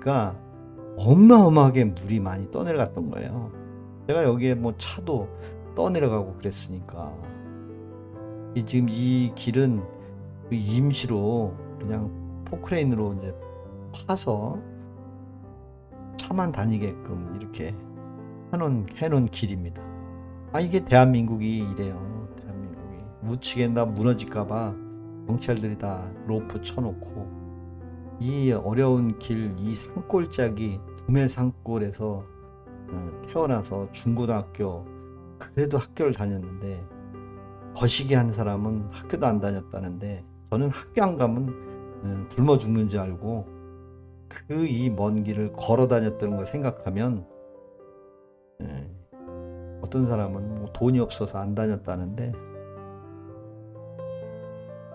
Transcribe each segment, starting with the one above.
보니까 어마어마하게 물이 많이 떠내려갔던 거예요. 제가 여기에 뭐 차도 떠내려가고 그랬으니까. 지금 이 길은 그 임시로 그냥 포크레인으로 이제 파서 차만 다니게끔 이렇게 해놓은 길입니다. 이게 대한민국이 이래요. 대한민국이 우측에 다 무너질까봐 경찰들이 다 로프 쳐놓고, 이 어려운 길, 이 산골짜기 두메 산골에서 태어나서 중고등학교, 그래도 학교를 다녔는데, 거시기 한 사람은 학교도 안 다녔다는데, 저는 학교 안 가면 굶어 죽는 줄 알고 그 이 먼 길을 걸어 다녔던 걸 생각하면, 어떤 사람은 뭐 돈이 없어서 안 다녔다는데,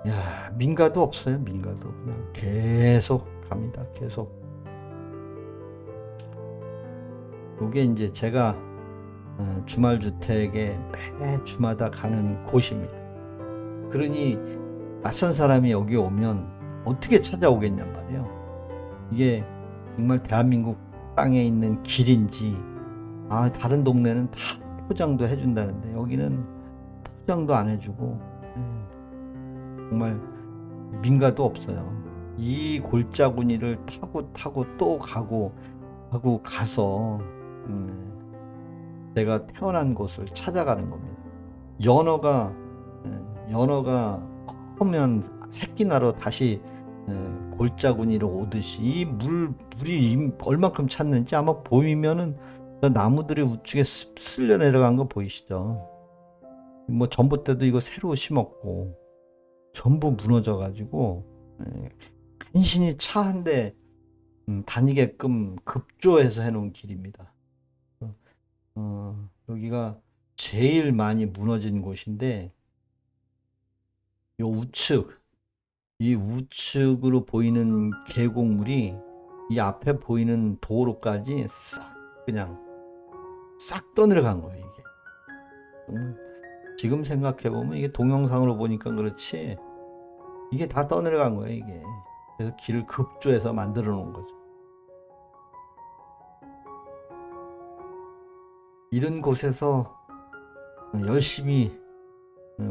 야, 민가도 없어요. 민가도 그냥 계속 갑니다. 계속. 이게 이제 제가 주말 주택에 매 주마다 가는 곳입니다. 그러니 낯선 사람이 여기 오면 어떻게 찾아오겠냔 말이에요. 이게 정말 대한민국 땅에 있는 길인지, 다른 동네는 다 포장도 해준다는데 여기는 포장도 안 해주고, 정말 민가도 없어요. 이 골짜구니를 타고 또 가고 가서 제가 태어난 곳을 찾아가는 겁니다. 연어가 커면 새끼 나러 다시 골짜구니를 오듯이 이 물이 얼만큼 찼는지, 아마 보이면은 나무들이 우측에 쓸려 내려간 거 보이시죠? 뭐 전봇대도 이거 새로 심었고 전부 무너져 가지고 간신히 차 한 대 다니게끔 급조해서 해놓은 길입니다. 여기가 제일 많이 무너진 곳인데, 이 우측으로 보이는 계곡물이 이 앞에 보이는 도로까지 싹 떠내려간 거예요. 이게 지금 생각해보면, 이게 동영상으로 보니까 그렇지 이게 다 떠내려간 거예요. 이게 그래서 길을 급조해서 만들어 놓은 거죠. 이런 곳에서 열심히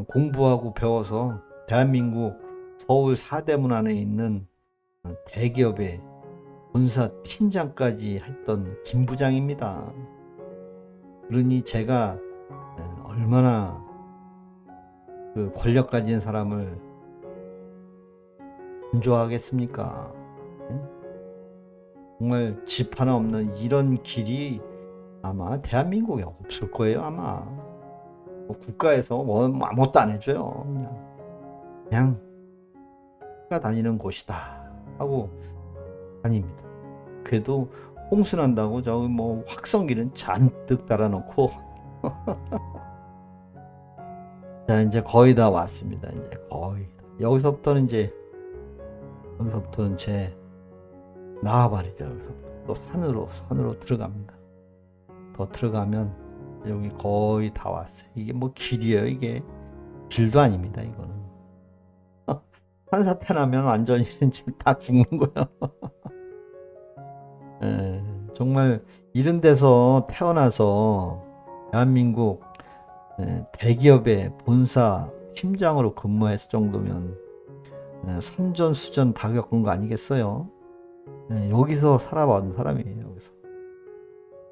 공부하고 배워서 대한민국 서울 사대문 안에 있는 대기업의 본사 팀장까지 했던 김 부장입니다. 그러니 제가 얼마나 그 권력 가진 사람을 안 좋아하겠습니까? 정말 집 하나 없는 이런 길이 아마 대한민국에 없을 거예요. 아마 뭐 국가에서 뭐 아무것도 안 해줘요. 그냥 다니는 곳이다 하고 다닙니다. 그래도 홍수 난다고 저기 뭐 확성기는 잔뜩 달아놓고 자, 이제 거의 다 왔습니다. 이제 거의 여기서부터는 제 나와버리죠. 여기서부터 또 산으로 들어갑니다. 더 들어가면 여기 거의 다 왔어요. 이게 뭐 길이에요. 이게 길도 아닙니다. 이거는 산사태 나면 완전히 다 죽는 거예요. 정말 이런 데서 태어나서 대한민국 대기업의 본사 팀장으로 근무했을 정도면 산전수전 다 겪은 거 아니겠어요? 여기서 살아본 사람이에요. 여기서.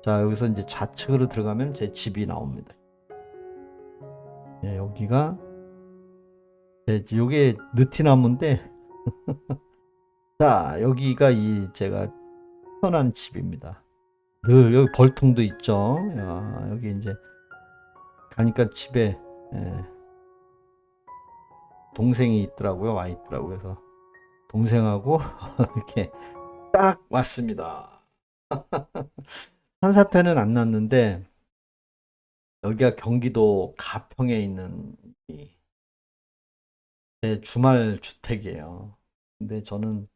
자, 여기서 이제 좌측으로 들어가면 제 집이 나옵니다. 여기가 요게 느티나무인데 자, 여기가 제가 태어난 집입니다. 늘 여기 벌통도 있죠. 여기 이제 가니까 집에 동생이 있더라고요. 와 있더라고요. 그래서 동생하고 이렇게 딱 왔습니다. 산사태는 안 났는데, 여기가 경기도 가평에 있는 제 주말 주택이에요. 근데 저는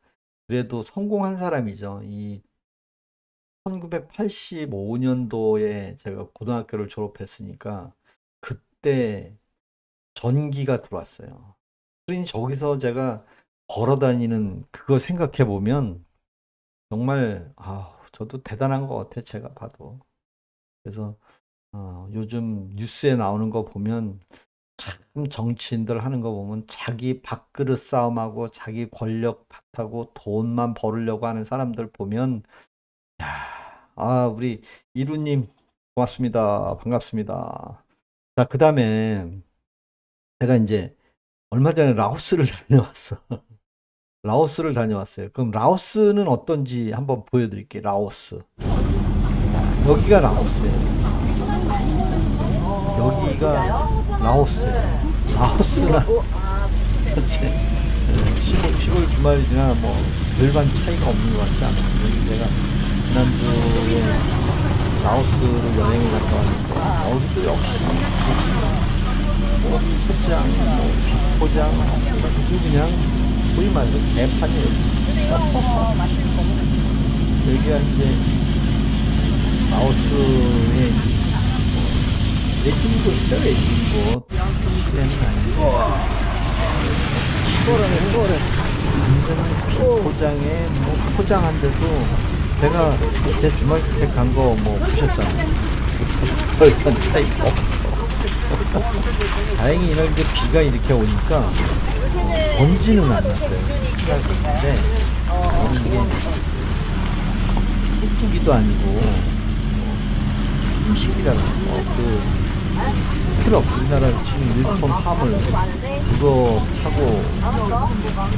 그래도 성공한 사람이죠. 이 1985년도에 제가 고등학교를 졸업했으니까 그때 전기가 들어왔어요. 그러니 저기서 제가 걸어 다니는 그거 생각해 보면 정말 저도 대단한 것 같아 제가 봐도. 그래서 요즘 뉴스에 나오는 거 보면 참 정치인들 하는 거 보면 자기 밥그릇 싸움하고 자기 권력 탓하고 돈만 벌으려고 하는 사람들 보면 우리 이루님 고맙습니다. 반갑습니다. 자, 그 다음에 제가 이제 얼마 전에 라오스를 다녀왔어. 라오스를 다녀왔어요. 그럼 라오스는 어떤지 한번 보여드릴게요. 라오스. 여기가 라오스예요. 여기가 라오스예요. 라오스나 시골 주말이나 뭐 별반 차이가 없는 것 같지 않아요. 여기 제가 지난주에 라오스를 여행을 갔다 왔는데 여기도 역시 뭐 포장, 뭐 비포장, 이거 그냥 소위 말해서 개판이었습니다. 여기가 이제 라오스의 외진 곳이다, 외진 곳. 시내는 아니고. 완전 비포장에 뭐 포장한데도 내가 제 주말주택 간 거 뭐 보셨잖아요. 별반 차이가 없어. 다행히 이날 이제 비가 이렇게 오니까 먼지는 안 났어요. 근데 이게 뚝뚝이도 아니고 숨쉬기라는 그 트럭, 우리나라 지금 1톤 화물 그거 타고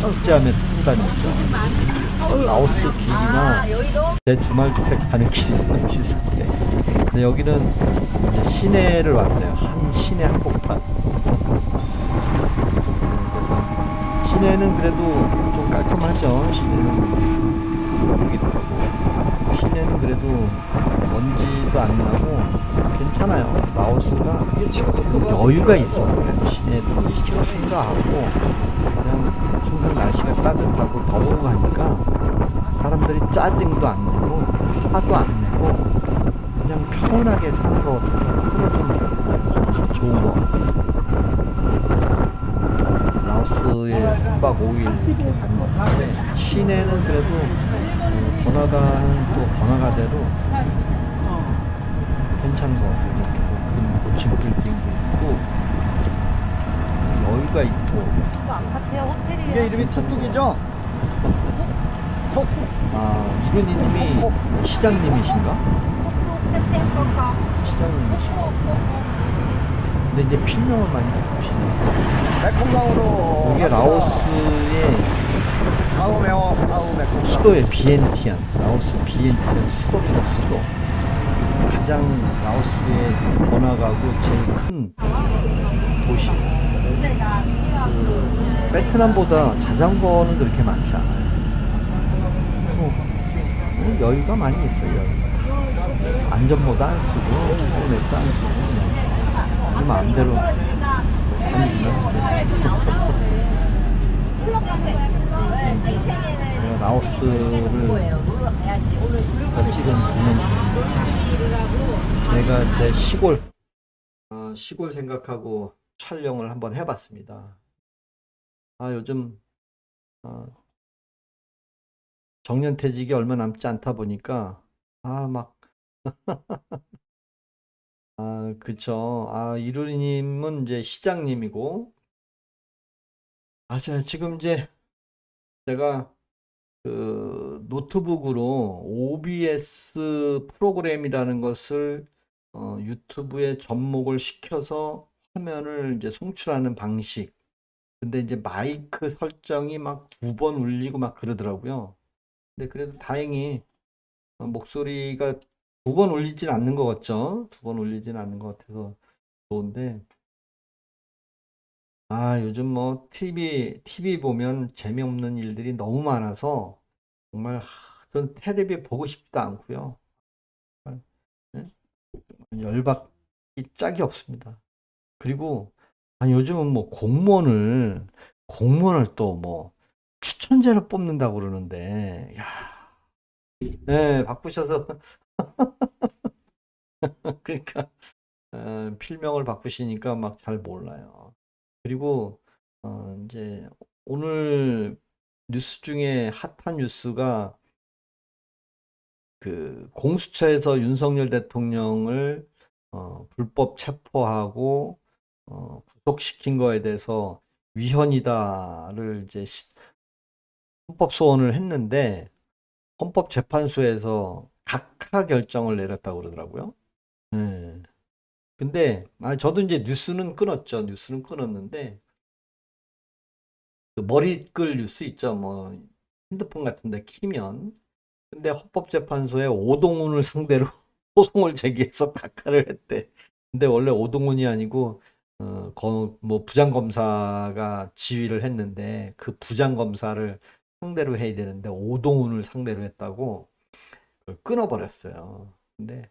일제하면 타고 다녔죠. 라오스 길이나 제 주말주택 가는 길이랑 비슷해. 근데 여기는 이제 시내를 왔어요. 한 시내 한복판. 그래서 시내는 그래도 좀 깔끔하죠. 시내는 예쁘기도 하고 시내는 그래도 먼지도 안 나고 괜찮아요. 라오스가 여유가 있어 보여요. 시내도 한가하고 그냥 항상 날씨가 따뜻하고 덥고 하니까 사람들이 짜증도 안 내고 화도 안 내고 그냥 평온하게 사는 것 같아서 서로 좀 좋은 것 같아요. 라오스에 3박 5일 이렇게 다녔는데 시내는 그래도 번화가는 또 번화가대로 괜찮은 것 같아요. 이렇게 높은 고층 빌딩도 있고 여유가 있고. 이게 이름이 톡톡이죠? 이루님이 시장님이신가? 시장님이신가? 근데 이제 필명을 많이 바꾸시네요. 매콤강으로 이게 라오스의 아우 매워 매콤 수도의 비엔티안. 라오스 비엔티안 수도입니다. 수도. 가장 라오스의 번화가고 제일 큰 도시. 베트남보다 자전거는 그렇게 많지 않아요. 여유가 많이 있어요. 여유가. 안전모도 안 쓰고 헬멧도 안 쓰고 그냥 우리 마음대로 다니면 제가 라오스를 찍은 보는 제가 제 시골 생각하고 촬영을 한번 해봤습니다. 요즘 정년퇴직이 얼마 남지 않다 보니까 그쵸. 이루리님은 이제 시장님이고 지금 이제 제가 그 노트북으로 OBS 프로그램이라는 것을 유튜브에 접목을 시켜서 화면을 이제 송출하는 방식. 근데 이제 마이크 설정이 막 2번 울리고 막 그러더라고요. 근데 그래도 다행히 목소리가 2번 울리진 않는 것 같죠? 2번 울리진 않는 것 같아서 좋은데 요즘 뭐 TV 보면 재미없는 일들이 너무 많아서 정말 전 테레비 보고 싶지도 않고요. 네? 열받기 짝이 없습니다. 그리고 요즘은 뭐 공무원을 또 뭐 추천제로 뽑는다고 그러는데 네, 바꾸셔서 그러니까 필명을 바꾸시니까 막 잘 몰라요. 그리고 이제 오늘 뉴스 중에 핫한 뉴스가 그 공수처에서 윤석열 대통령을 불법 체포하고 구속시킨 거에 대해서 위헌이다를 이제 헌법 소원을 했는데 헌법재판소에서 각하 결정을 내렸다고 그러더라고요. 예. 근데 저도 이제 뉴스는 끊었죠. 뉴스는 끊었는데 그 머리끌 뉴스 있죠. 뭐 핸드폰 같은데 키면 근데 헌법재판소에 오동훈을 상대로 소송을 제기해서 각하를 했대. 근데 원래 오동훈이 아니고 뭐 부장검사가 지휘를 했는데 그 부장검사를 상대로 해야 되는데 오동훈을 상대로 했다고 그걸 끊어버렸어요. 근데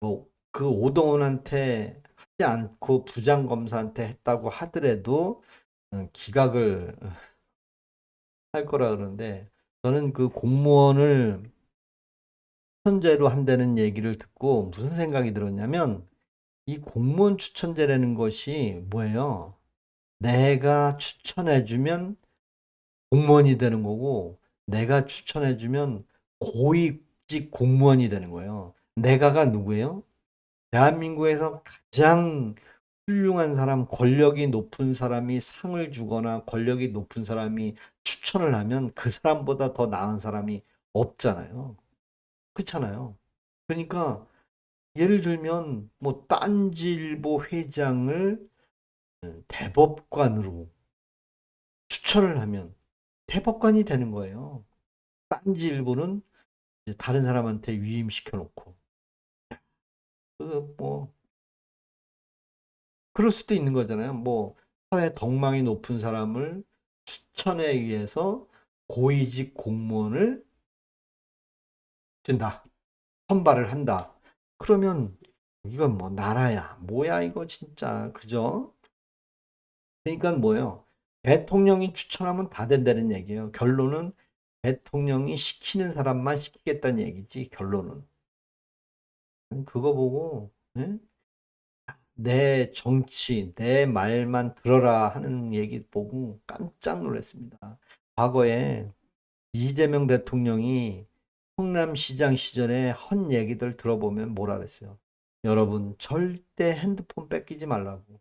뭐 그 오동훈한테 하지 않고 부장검사한테 했다고 하더라도 기각을 할 거라 그러는데 저는 그 공무원을 추천제로 한다는 얘기를 듣고 무슨 생각이 들었냐면 이 공무원 추천제라는 것이 뭐예요? 내가 추천해주면 공무원이 되는 거고 내가 추천해주면 고위직 공무원이 되는 거예요. 내가가 누구예요? 대한민국에서 가장 훌륭한 사람, 권력이 높은 사람이 상을 주거나 권력이 높은 사람이 추천을 하면 그 사람보다 더 나은 사람이 없잖아요. 그렇잖아요. 그러니까 예를 들면 뭐 딴지일보 회장을 대법관으로 추천을 하면 대법관이 되는 거예요. 딴지일보는 이제 다른 사람한테 위임시켜 놓고 뭐 그럴 수도 있는 거잖아요. 뭐 사회 덕망이 높은 사람을 추천에 의해서 고위직 공무원을 준다. 선발을 한다. 그러면 이건 뭐 나라야. 뭐야 이거 진짜. 그죠? 그러니까 뭐예요? 대통령이 추천하면 다 된다는 얘기예요. 결론은 대통령이 시키는 사람만 시키겠다는 얘기지. 결론은. 그거 보고 예? 내 정치, 내 말만 들어라 하는 얘기 보고 깜짝 놀랐습니다. 과거에 이재명 대통령이 성남시장 시절에 헌 얘기들 들어보면 뭐라 그랬어요. 여러분 절대 핸드폰 뺏기지 말라고.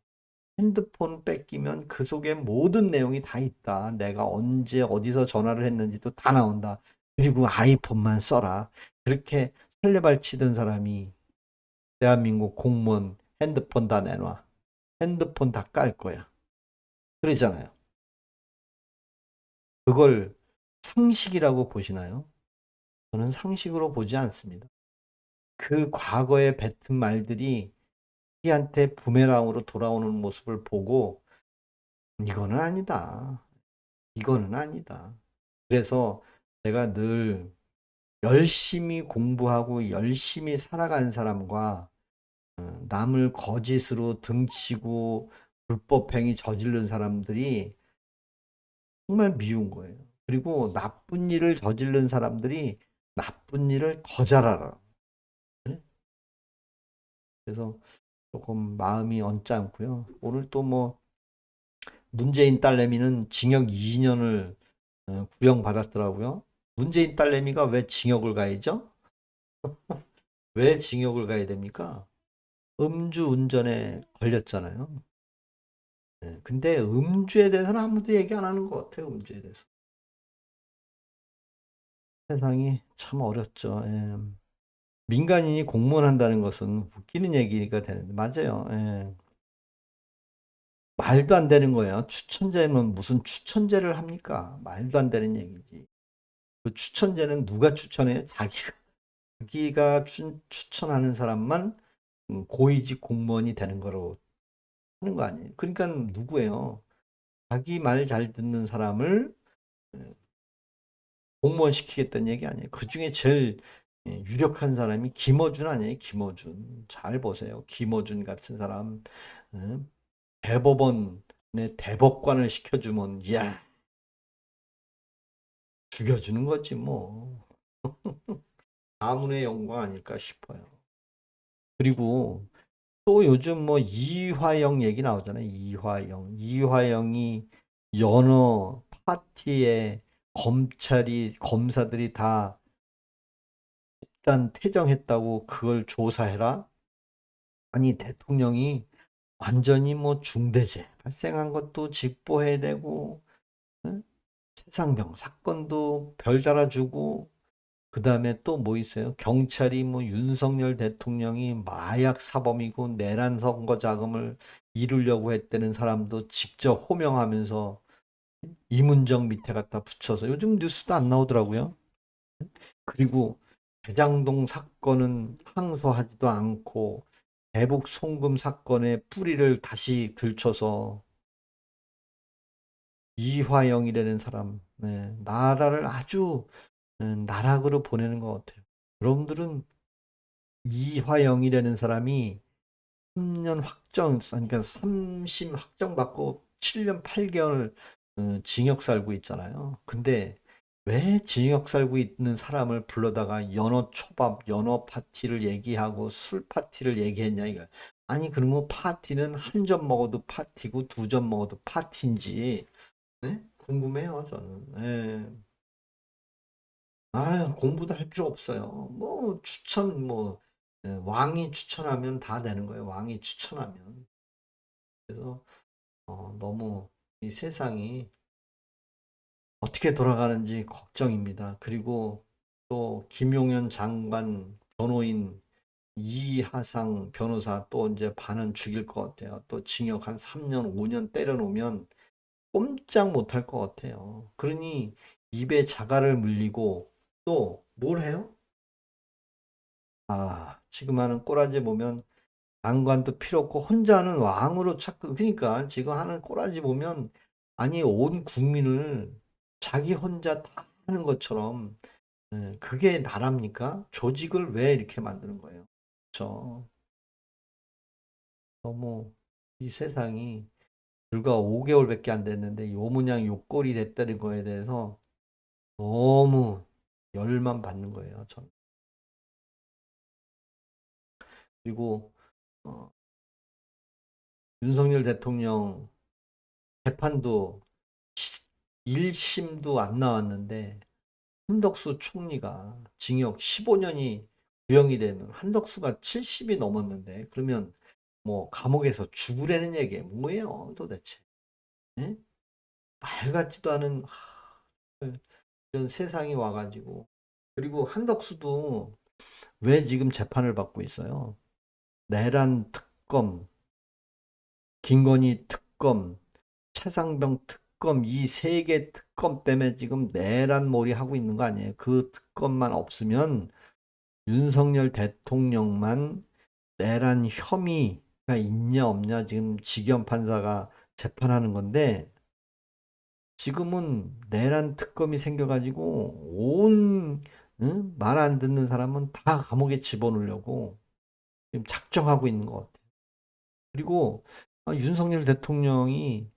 핸드폰 뺏기면 그 속에 모든 내용이 다 있다. 내가 언제 어디서 전화를 했는지도 다 나온다. 그리고 아이폰만 써라. 그렇게 설레발치던 사람이 대한민국 공무원 핸드폰 다 내놔. 핸드폰 다 깔 거야. 그러잖아요. 그걸 상식이라고 보시나요? 저는 상식으로 보지 않습니다. 그 과거에 뱉은 말들이 자기한테 부메랑으로 돌아오는 모습을 보고 이거는 아니다. 이거는 아니다. 그래서 제가 늘 열심히 공부하고 열심히 살아간 사람과 남을 거짓으로 등치고 불법행위 저지른 사람들이 정말 미운 거예요. 그리고 나쁜 일을 저지른 사람들이 나쁜 일을 더 잘하라. 네? 그래서 조금 마음이 언짢고요. 오늘 또 뭐 문재인 딸내미는 징역 2년을 구형받았더라고요. 문재인 딸내미가 왜 징역을 가야죠? 왜 징역을 가야 됩니까? 음주 운전에 걸렸잖아요. 네, 근데 음주에 대해서는 아무도 얘기 안 하는 것 같아요. 음주에 대해서. 세상이 참 어렵죠. 예. 민간인이 공무원 한다는 것은 웃기는 얘기가 되는데 맞아요. 예. 말도 안 되는 거예요. 추천제는 무슨 추천제를 합니까? 말도 안 되는 얘기지. 그 추천제는 누가 추천해요? 자기가 추천하는 사람만 고위직 공무원이 되는 거로 하는 거 아니에요. 그러니까 누구예요? 자기 말 잘 듣는 사람을 공무원 시키겠다는 얘기 아니에요. 그 중에 제일 유력한 사람이 김어준 아니에요. 김어준. 잘 보세요. 김어준 같은 사람 대법원의 대법관을 시켜주면 이야 죽여주는 거지 뭐. 가문의 영광 아닐까 싶어요. 그리고 또 요즘 뭐 이화영 얘기 나오잖아요. 이화영이 연어 파티에 검사들이 다 집단 퇴정했다고 그걸 조사해라? 아니, 대통령이 완전히 뭐 중대재 발생한 것도 직보해야 되고, 응? 세상병 사건도 별 달아주고, 그 다음에 또 뭐 있어요? 경찰이 뭐 윤석열 대통령이 마약 사범이고 내란 선거 자금을 이루려고 했다는 사람도 직접 호명하면서 이문정 밑에 갖다 붙여서 요즘 뉴스도 안 나오더라고요. 그리고 대장동 사건은 항소하지도 않고 대북 송금 사건의 뿌리를 다시 들춰서 이화영이라는 사람, 네, 나라를 아주 나락으로 보내는 것 같아요. 여러분들은 이화영이라는 사람이 3년 확정, 그러니까 3심 확정받고 7년 8개월 징역 살고 있잖아요. 근데 왜 징역 살고 있는 사람을 불러다가 연어 초밥, 연어 파티를 얘기하고 술 파티를 얘기했냐 이거. 아니 그러면 파티는 한 점 먹어도 파티고 두 점 먹어도 파티인지 네? 궁금해요 저는. 예. 아, 공부도 할 필요 없어요. 뭐 추천 뭐 왕이 추천하면 다 되는 거예요. 왕이 추천하면. 그래서 너무 이 세상이 어떻게 돌아가는지 걱정입니다. 그리고 또 김용현 장관 변호인 이하상 변호사 또 이제 반은 죽일 것 같아요. 또 징역 한 3년, 5년 때려놓으면 꼼짝 못할 것 같아요. 그러니 입에 자갈을 물리고 또 뭘 해요? 아, 지금 하는 꼬라지 보면 장관도 필요 없고 혼자 하는 왕으로 자꾸 그러니까 지금 하는 꼬라지 보면 아니 온 국민을 자기 혼자 다 하는 것처럼 그게 나랍니까? 조직을 왜 이렇게 만드는 거예요? 그렇죠. 너무 이 세상이 불과 5개월밖에 안 됐는데 요 모양 요 꼴이 됐다는 거에 대해서 너무 열만 받는 거예요. 전. 그리고 어, 윤석열 대통령 재판도 1심도 안 나왔는데 한덕수 총리가 징역 15년이 구형이 되면 한덕수가 70이 넘었는데 그러면 뭐 감옥에서 죽으라는 얘기 뭐예요 도대체? 예? 말 같지도 않은 이런 세상이 와가지고 그리고 한덕수도 왜 지금 재판을 받고 있어요? 내란 특검, 김건희 특검, 최상병 특검 이 세 개 특검 때문에 지금 내란몰이 하고 있는 거 아니에요? 그 특검만 없으면 윤석열 대통령만 내란 혐의가 있냐 없냐 지금 지겸 판사가 재판하는 건데 지금은 내란 특검이 생겨가지고 온 말 안 듣는 사람은 다 감옥에 집어넣으려고 지금 작정하고 있는 것 같아요. 그리고 윤석열 대통령이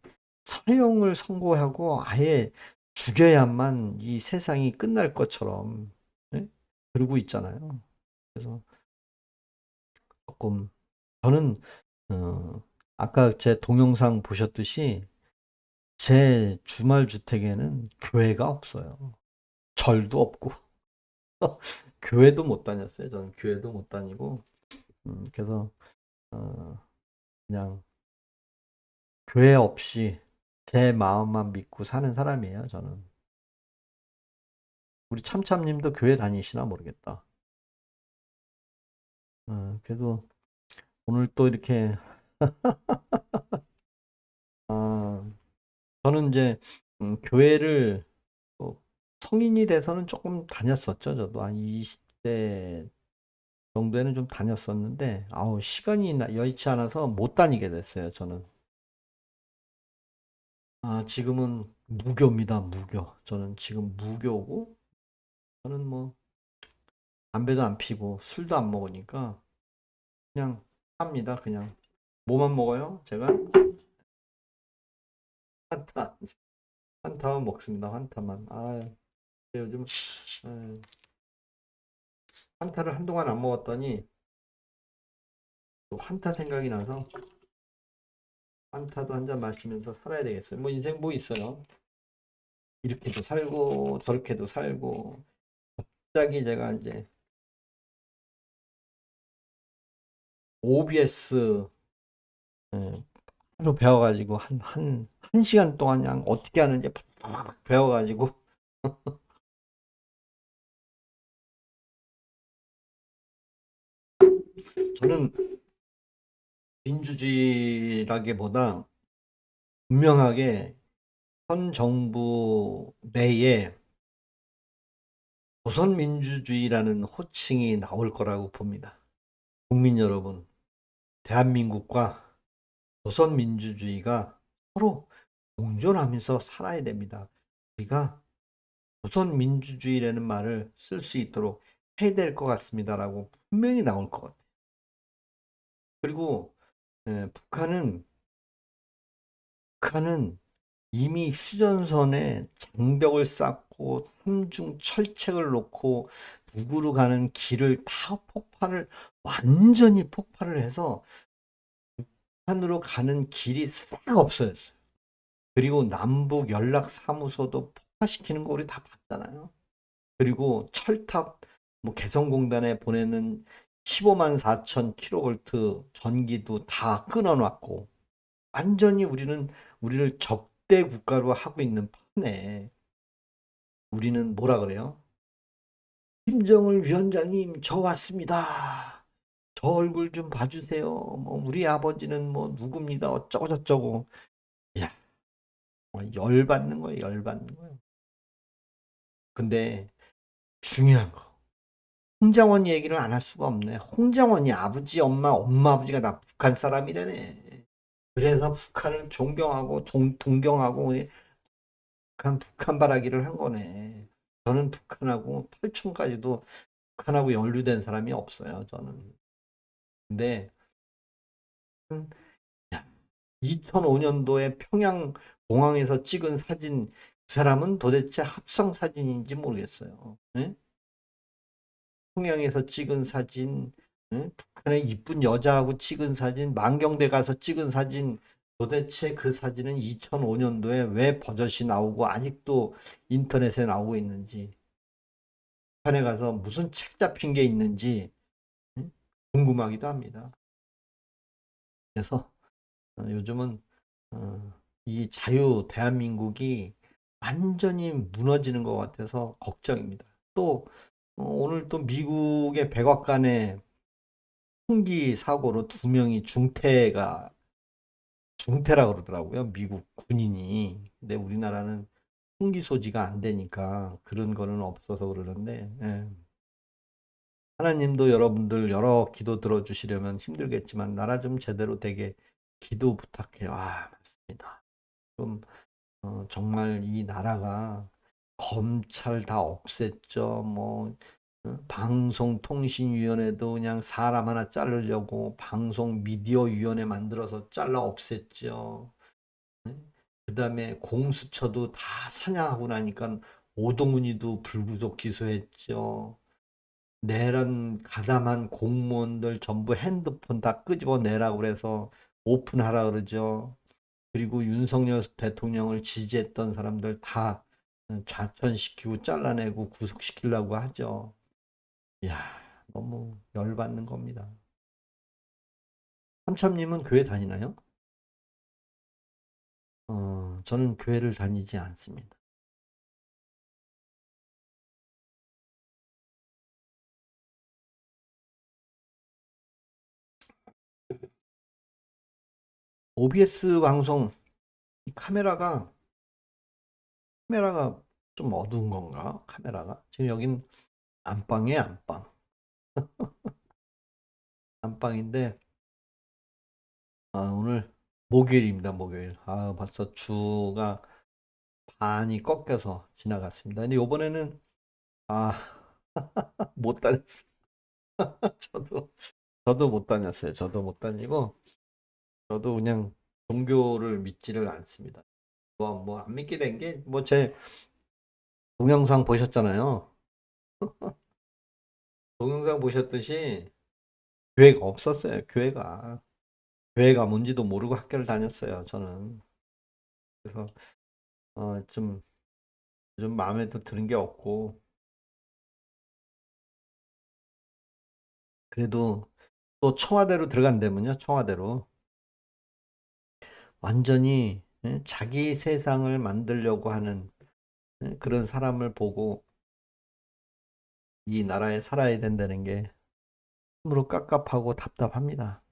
사형을 선고하고 아예 죽여야만 이 세상이 끝날 것처럼 예? 그러고 있잖아요. 그래서 조금 저는 어, 아까 제 동영상 보셨듯이 제 주말 주택에는 교회가 없어요. 절도 없고 교회도 못 다녔어요. 저는 교회도 못 다니고 그래서 어, 그냥 교회 없이 제 마음만 믿고 사는 사람이에요. 저는. 우리 참참님도 교회 다니시나 모르겠다. 그래도 오늘 또 이렇게 아, 저는 이제 교회를 성인이 돼서는 조금 다녔었죠. 저도 한 20대 정도에는 좀 다녔었는데 아우 시간이 여의치 않아서 못 다니게 됐어요. 저는. 아, 지금은 무교입니다. 무교. 저는 지금 무교고 저는 뭐 담배도 안 피고 술도 안 먹으니까 그냥 합니다. 그냥 뭐만 먹어요? 제가 한타 한타만 먹습니다. 한타만. 아, 요즘 한타를 한동안 안 먹었더니 또 한타 생각이 나서 한타도 한 잔 마시면서 살아야 되겠어요. 뭐 인생 뭐 있어요? 이렇게도 살고 저렇게도 살고 갑자기 제가 이제 OBS 로 배워가지고 한 시간 동안 그냥 어떻게 하는지 팍팍 배워가지고 저는 민주주의라기보다 분명하게 현 정부 내에 조선민주주의라는 호칭이 나올 거라고 봅니다. 국민 여러분, 대한민국과 조선민주주의가 서로 공존하면서 살아야 됩니다. 우리가 조선민주주의라는 말을 쓸 수 있도록 해야 될 것 같습니다라고 분명히 나올 것 같아요. 그리고 북한은 이미 휴전선에 장벽을 쌓고 삼중 철책을 놓고 북으로 가는 길을 다 완전히 폭발을 해서 북한으로 가는 길이 싹 없어졌어요. 그리고 남북 연락 사무소도 폭파시키는 거 우리 다 봤잖아요. 그리고 철탑 개성공단에 보내는 15만 4천 킬로볼트 전기도 다 끊어놨고 완전히 우리를 적대 국가로 하고 있는 판에 우리는 뭐라 그래요? 김정을 위원장님, 저 왔습니다. 저 얼굴 좀 봐주세요. 우리 아버지는 누굽니다. 어쩌고 저쩌고. 야, 열받는 거예요, 열받는 거예요. 근데 중요한 거. 홍장원 얘기를 안 할 수가 없네. 홍장원이 아버지, 엄마, 아버지가 다 북한 사람이라네. 그래서 북한을 존경하고 동경하고 북한 바라기를 한 거네. 저는 북한하고 탈촌까지도 북한하고 연루된 사람이 없어요. 저는. 근데 2005년도에 평양 공항에서 찍은 사진 그 사람은 도대체 합성 사진인지 모르겠어요. 네? 평양에서 찍은 사진, 북한의 이쁜 여자하고 찍은 사진, 만경대 가서 찍은 사진, 도대체 그 사진은 2005년도에 왜 버젓이 나오고 아직도 인터넷에 나오고 있는지, 북한에 가서 무슨 책 잡힌 게 있는지 궁금하기도 합니다. 그래서 요즘은 이 대한민국이 완전히 무너지는 것 같아서 걱정입니다. 또 오늘 또 미국의 백악관에 총기 사고로 2명이 중태라 그러더라고요. 미국 군인이. 근데 우리나라는 총기 소지가 안 되니까 그런 거는 없어서 그러는데 하나님도 여러분들 여러 기도 들어주시려면 힘들겠지만 나라 좀 제대로 되게 기도 부탁해요. 맞습니다. 좀 정말 이 나라가 검찰 다 없앴죠. 방송통신위원회도 그냥 사람 하나 자르려고 방송미디어위원회 만들어서 잘라 없앴죠. 그 다음에 공수처도 다 사냥하고 나니까 오동훈이도 불구속 기소했죠. 내란 가담한 공무원들 전부 핸드폰 다 끄집어 내라고 그래서 오픈하라 그러죠. 그리고 윤석열 대통령을 지지했던 사람들 다 좌천시키고 잘라내고 구속시키려고 하죠. 이야, 너무 열받는 겁니다. 삼참님은 교회 다니나요? 저는 교회를 다니지 않습니다. OBS 방송 카메라가 좀 어두운 건가? 카메라가 지금 여긴 안방이에요, 안방. 안방인데 오늘 목요일입니다, 목요일. 벌써 주가 반이 꺾여서 지나갔습니다. 근데 요번에는 아, 못 다녔어요. 저도 못 다녔어요. 저도 못 다니고 저도 그냥 종교를 믿지를 않습니다. 안 믿게 된 게 제 동영상 보셨잖아요. 동영상 보셨듯이 교회가 없었어요. 교회가 뭔지도 모르고 학교를 다녔어요. 저는. 그래서 좀 마음에 드는 게 없고 그래도 또 청와대로 들어간다면요. 청와대로 완전히 자기 세상을 만들려고 하는 그런 사람을 보고 이 나라에 살아야 된다는 게 참으로 깝깝하고 답답합니다.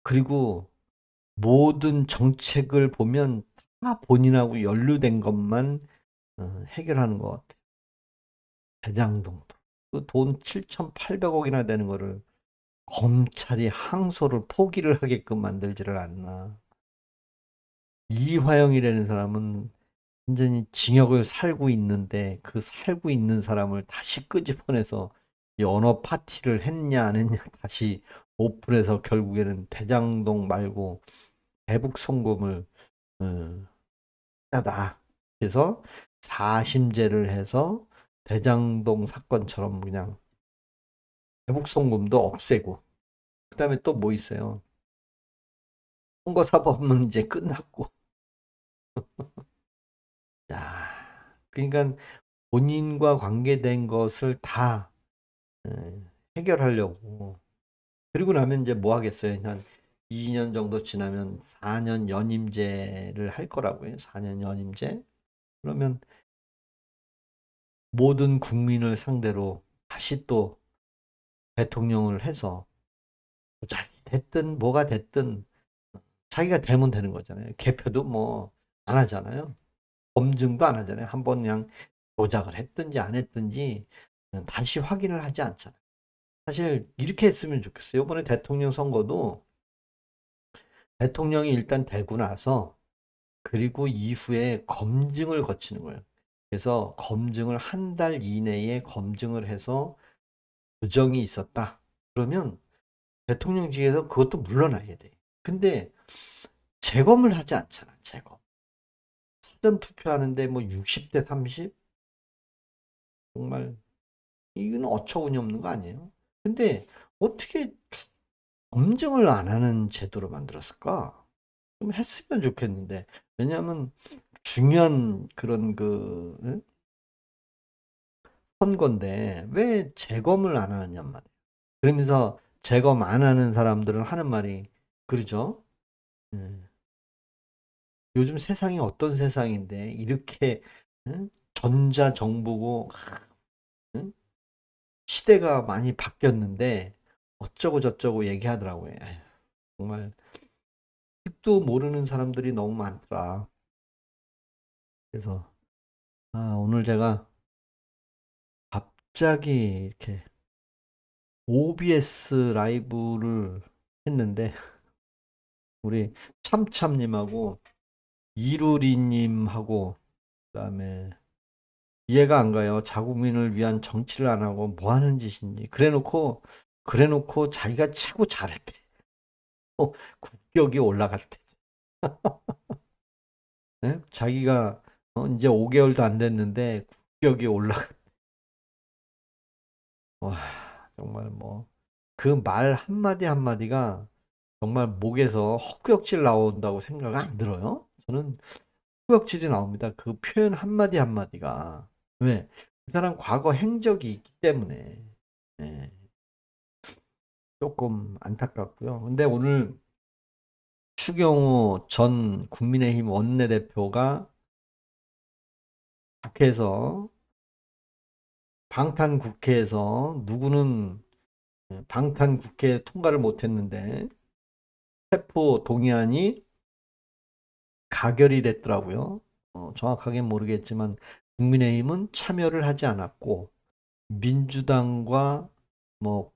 그리고 모든 정책을 보면 다 본인하고 연루된 것만 해결하는 것 같아요. 대장동도 그 돈 7,800억이나 되는 거를 검찰이 항소를 포기를 하게끔 만들지를 않나. 이화영이라는 사람은 완전히 징역을 살고 있는데 그 살고 있는 사람을 다시 끄집어내서 연어 파티를 했냐 안 했냐 다시 오픈해서 결국에는 대장동 말고 대북 송금을 하다. 그래서 사심제를 해서 대장동 사건처럼 그냥 대북 송금도 없애고 그다음에 또 뭐 있어요? 선거사법은 이제 끝났고. 야, 그러니까 본인과 관계된 것을 다 해결하려고. 그리고 나면 이제 뭐 하겠어요? 한 2년 정도 지나면 4년 연임제를 할 거라고요. 4년 연임제. 그러면 모든 국민을 상대로 다시 또 대통령을 해서 잘 됐든 뭐가 됐든 자기가 되면 되는 거잖아요. 개표도 뭐 안 하잖아요. 검증도 안 하잖아요. 한번 그냥 조작을 했든지 안 했든지 다시 확인을 하지 않잖아요. 사실 이렇게 했으면 좋겠어요. 이번에 대통령 선거도 대통령이 일단 되고 나서 그리고 이후에 검증을 거치는 거예요. 그래서 검증을 한 달 이내에 검증을 해서 부정이 있었다. 그러면 대통령직에서 그것도 물러나야 돼. 근데 재검을 하지 않잖아. 재검. 사전 투표하는데 뭐 60대 30? 정말 이건 어처구니 없는 거 아니에요? 근데 어떻게 검증을 안 하는 제도로 만들었을까? 좀 했으면 좋겠는데. 왜냐하면 중요한 그런 선거인데 왜 재검을 안 하느냔 말이에요. 그러면서 재검 안 하는 사람들은 하는 말이 그러죠. 음, 요즘 세상이 어떤 세상인데 이렇게 전자 정보고 시대가 많이 바뀌었는데 어쩌고 저쩌고 얘기하더라고요. 에휴, 정말 뜻도 모르는 사람들이 너무 많더라. 그래서 오늘 제가 갑자기 이렇게 OBS 라이브를 했는데 우리 참참님하고 이루리님하고 그다음에 이해가 안 가요. 자국민을 위한 정치를 안 하고 뭐 하는 짓인지. 그래놓고 자기가 최고 잘했대. 국격이 올라갔대. 예? 자기가 이제 5개월도 안 됐는데 국격이 올라갔대. 와, 정말 뭐 그 말 한마디 한마디가 정말 목에서 헛구역질 나온다고 생각 안 들어요? 저는 헛구역질이 나옵니다. 그 표현 한마디 한마디가. 왜? 그 사람 과거 행적이 있기 때문에. 예, 조금 안타깝고요. 근데 오늘 추경호 전 국민의힘 원내대표가 국회에서 방탄 국회에서 누구는 방탄 국회 통과를 못했는데 체포 동의안이 가결이 됐더라고요. 정확하게는 모르겠지만 국민의힘은 참여를 하지 않았고 민주당과 뭐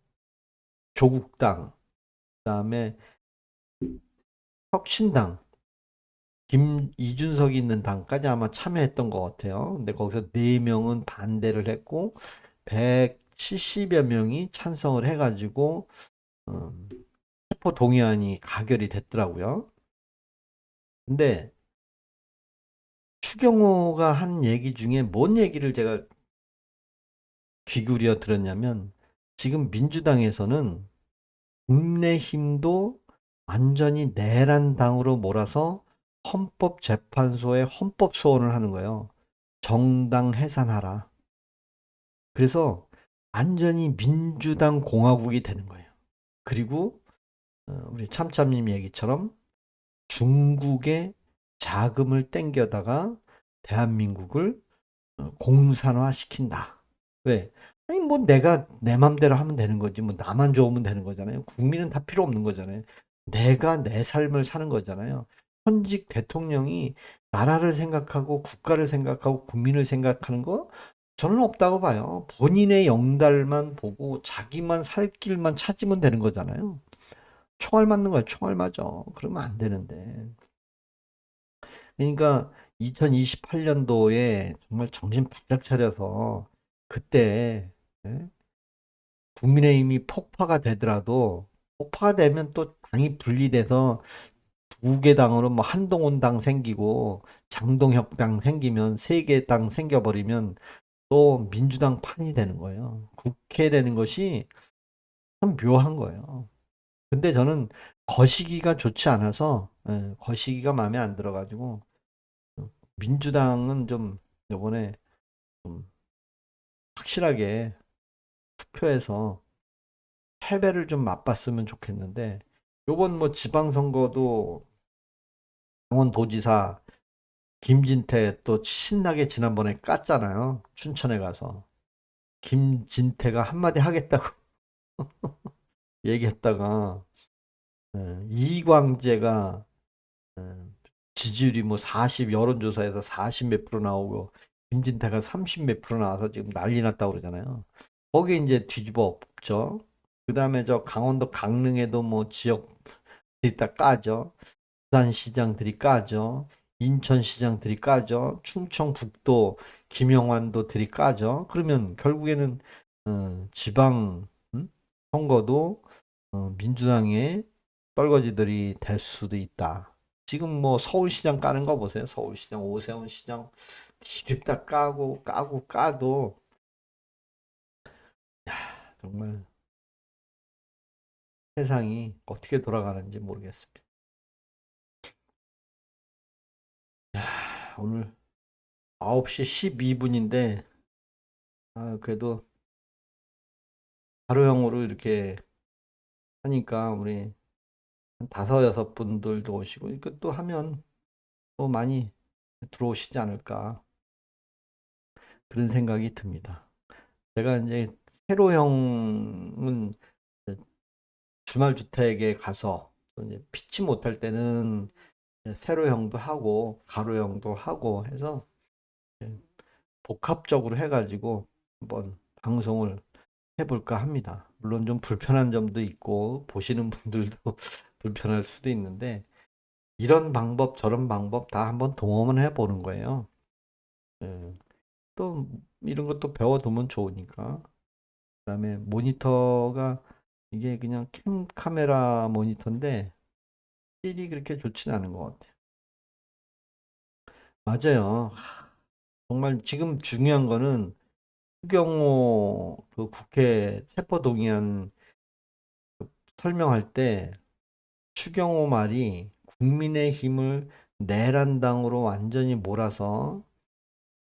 조국당 그다음에 혁신당 이준석이 있는 당까지 아마 참여했던 것 같아요. 근데 거기서 4명은 반대를 했고 170여 명이 찬성을 해가지고 체포 동의안이 가결이 됐더라고요. 근데 추경호가 한 얘기 중에 뭔 얘기를 제가 귀 기울여 들었냐면 지금 민주당에서는 국민의힘도 완전히 내란 당으로 몰아서 헌법재판소에 헌법 소원을 하는 거예요. 정당 해산하라. 그래서 완전히 민주당 공화국이 되는 거예요. 그리고 우리 참참님 얘기처럼 중국의 자금을 땡겨다가 대한민국을 공산화 시킨다. 왜? 아니 뭐 내가 내 맘대로 하면 되는 거지. 뭐 나만 좋으면 되는 거잖아요. 국민은 다 필요 없는 거잖아요. 내가 내 삶을 사는 거잖아요. 현직 대통령이 나라를 생각하고 국가를 생각하고 국민을 생각하는 거 저는 없다고 봐요. 본인의 영달만 보고 자기만 살 길만 찾으면 되는 거잖아요. 총알 맞는 거야. 총알 맞아. 그러면 안 되는데. 그러니까 2028년도에 정말 정신 바짝 차려서 그때 예? 국민의힘이 폭파가 되더라도 폭파가 되면 또 당이 분리돼서 두 개 당으로 뭐 한동훈 당 생기고 장동혁 당 생기면 세 개 당 생겨버리면 또 민주당 판이 되는 거예요. 국회 되는 것이 참 묘한 거예요. 근데 저는 거시기가 좋지 않아서 거시기가 마음에 안 들어가지고 민주당은 좀 이번에 좀 확실하게 투표해서 패배를 좀 맛봤으면 좋겠는데 요번 뭐 지방선거도 강원도지사 김진태 또 신나게 지난번에 깠잖아요. 춘천에 가서 김진태가 한마디 하겠다고 얘기했다가 이광재가 지지율이 뭐 40 여론조사에서 40 몇 프로 나오고 김진태가 30 몇 프로 나와서 지금 난리 났다고 그러잖아요. 거기 이제 뒤집어 엎죠. 그 다음에 저 강원도 강릉에도 뭐 지역들이 다 까죠. 부산시장들이 까죠. 인천시장들이 까죠. 충청북도 김영환도들이 까죠. 그러면 결국에는 지방 선거도 민주당의 떨거지들이 될 수도 있다. 지금 뭐 서울시장 까는 거 보세요. 서울시장, 오세훈 시장 다 까고 까고 까도 정말 세상이 어떻게 돌아가는지 모르겠습니다. 오늘 9시 12분인데 그래도 하루형으로 이렇게 하니까 우리 한 다섯 여섯 분들도 오시고 이거 또 하면 또 많이 들어오시지 않을까 그런 생각이 듭니다. 제가 이제 세로형은 주말 주택에 가서 이제 피치 못할 때는 세로형도 하고 가로형도 하고 해서 복합적으로 해가지고 한번 방송을 해볼까 합니다. 물론 좀 불편한 점도 있고 보시는 분들도 불편할 수도 있는데 이런 방법 저런 방법 다 한번 동원을 해보는 거예요. 또 이런 것도 배워두면 좋으니까. 그다음에 모니터가 이게 그냥 캠 카메라 모니터인데 필이 그렇게 좋지는 않은 것 같아요. 맞아요. 정말 지금 중요한 거는 추경호 그 국회 체포동의안 설명할 때 추경호 말이 국민의힘을 내란당으로 완전히 몰아서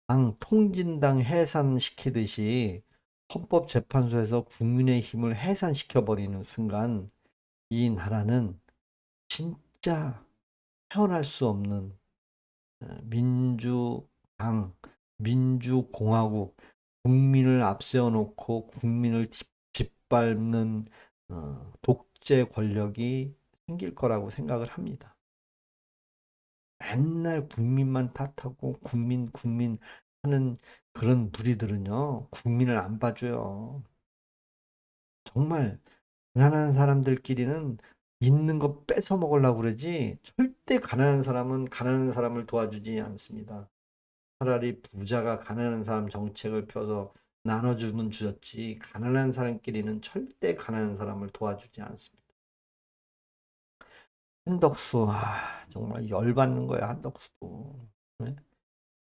당 통진당 해산시키듯이 헌법재판소에서 국민의힘을 해산시켜버리는 순간 이 나라는 진짜 태어날 수 없는 민주당, 민주공화국, 국민을 앞세워 놓고 국민을 짓밟는 독재 권력이 생길 거라고 생각을 합니다. 맨날 국민만 탓하고 국민 하는 그런 무리들은요, 국민을 안 봐줘요. 정말 가난한 사람들끼리는 있는 거 뺏어 먹으려고 그러지 절대 가난한 사람은 가난한 사람을 도와주지 않습니다. 차라리 부자가 가난한 사람 정책을 펴서 나눠주면 주었지 가난한 사람끼리는 절대 가난한 사람을 도와주지 않습니다. 한덕수 정말 열받는 거야 한덕수도. 네?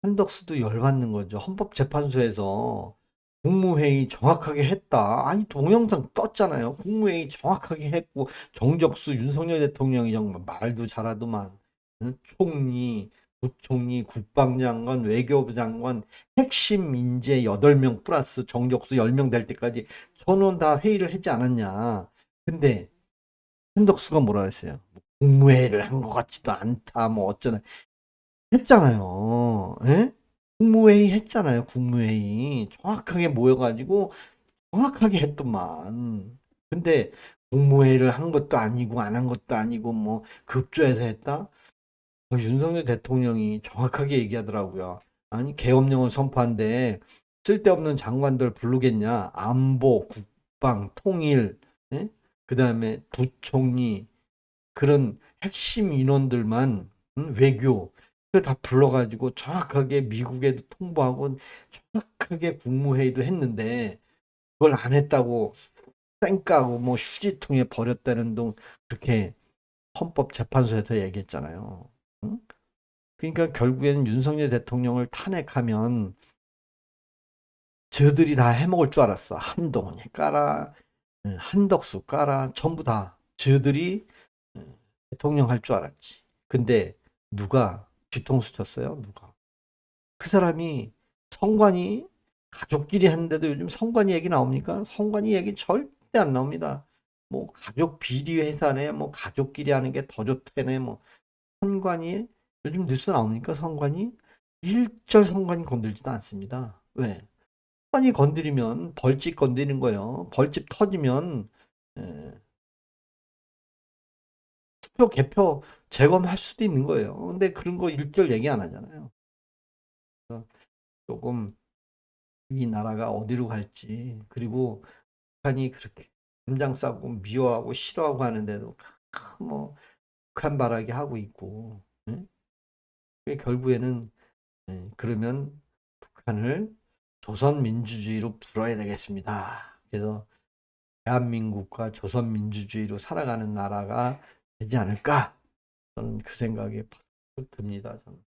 한덕수도 열받는 거죠. 헌법재판소에서 국무회의 정확하게 했다. 아니 동영상 떴잖아요. 국무회의 정확하게 했고 정적수 윤석열 대통령이 정말 말도 잘하더만 총리 부총리, 국방장관, 외교부 장관, 핵심 인재 8명 플러스 정적수 10명 될 때까지 전원 다 회의를 했지 않았냐. 근데 한덕수가 뭐라 했어요? 국무회의를 한 것 같지도 않다, 뭐 어쩌나. 했잖아요. 예? 국무회의 했잖아요. 국무회의. 정확하게 모여가지고 정확하게 했더만. 근데 국무회의를 한 것도 아니고 안 한 것도 아니고 뭐 급조해서 했다? 윤석열 대통령이 정확하게 얘기하더라고요. 아니, 계엄령을 선포한데 쓸데없는 장관들 부르겠냐? 안보, 국방, 통일, 예? 그다음에 부총리 그런 핵심 인원들만 외교 그다 불러가지고 정확하게 미국에도 통보하고 정확하게 국무회의도 했는데 그걸 안 했다고 쌩까고 뭐 휴지통에 버렸다는 둥 그렇게 헌법재판소에서 얘기했잖아요. 응? 그러니까 결국에는 윤석열 대통령을 탄핵하면 저들이 다 해먹을 줄 알았어. 한동훈이 까라, 한덕수 까라, 전부 다 저들이 대통령 할 줄 알았지. 근데 누가 뒤통수 쳤어요? 누가? 그 사람이 성관이 가족끼리 하는데도 요즘 성관이 얘기 나옵니까? 성관이 얘기 절대 안 나옵니다. 뭐 가족 비리 회사네, 뭐 가족끼리 하는 게 더 좋다네, 뭐 성관이 요즘 뉴스 나옵니까? 성관이 일절 성관이 건들지도 않습니다. 왜? 성관이 건드리면 벌집 건드리는 거예요. 벌집 터지면 에, 투표 개표 재검할 수도 있는 거예요. 근데 그런 거 일절 얘기 안 하잖아요. 그래서 조금 이 나라가 어디로 갈지 그리고 북한이 그렇게 담장 싸고 미워하고 싫어하고 하는데도 뭐 북한 바라게 하고 있고 예? 결국에는 그러면 북한을 조선민주주의로 불어야 되겠습니다. 그래서 대한민국과 조선민주주의로 살아가는 나라가 되지 않을까 저는 그 생각이 팍 듭니다. 저는.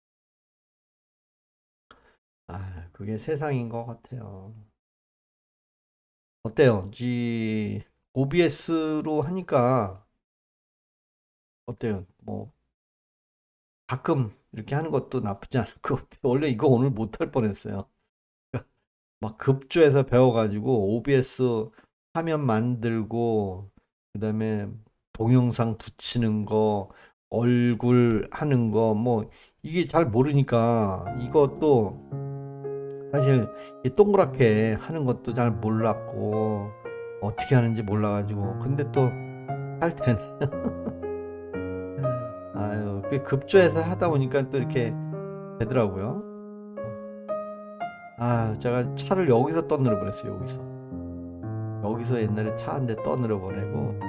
아, 그게 세상인 것 같아요. 어때요? 이 OBS로 하니까 어때요? 뭐 가끔 이렇게 하는 것도 나쁘지 않을 것 같아요. 원래 이거 오늘 못할 뻔했어요. 막 급조해서 배워가지고 OBS 화면 만들고 그다음에 동영상 붙이는 거 얼굴 하는 거 뭐 이게 잘 모르니까 이것도 사실 이 동그랗게 하는 것도 잘 몰랐고 어떻게 하는지 몰라가지고 근데 또 할 때는 아유 그 급조해서 하다 보니까 또 이렇게 되더라고요. 아 제가 차를 여기서 떠늘어 버렸어요. 여기서 옛날에 차 한 대 떠늘어 보내고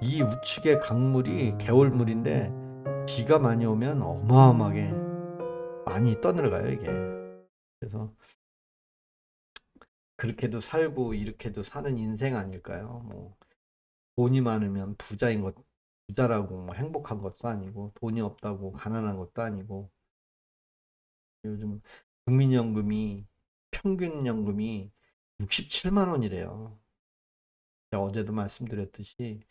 이 우측의 강물이 개울물인데 비가 많이 오면 어마어마하게 많이 떠늘어가요 이게. 그래서 그렇게도 살고 이렇게도 사는 인생 아닐까요? 뭐 돈이 많으면 부자인 것 부자라고 뭐 행복한 것도 아니고 돈이 없다고 가난한 것도 아니고 요즘 국민연금이 평균 연금이 67만 원이래요. 제가 어제도 말씀드렸듯이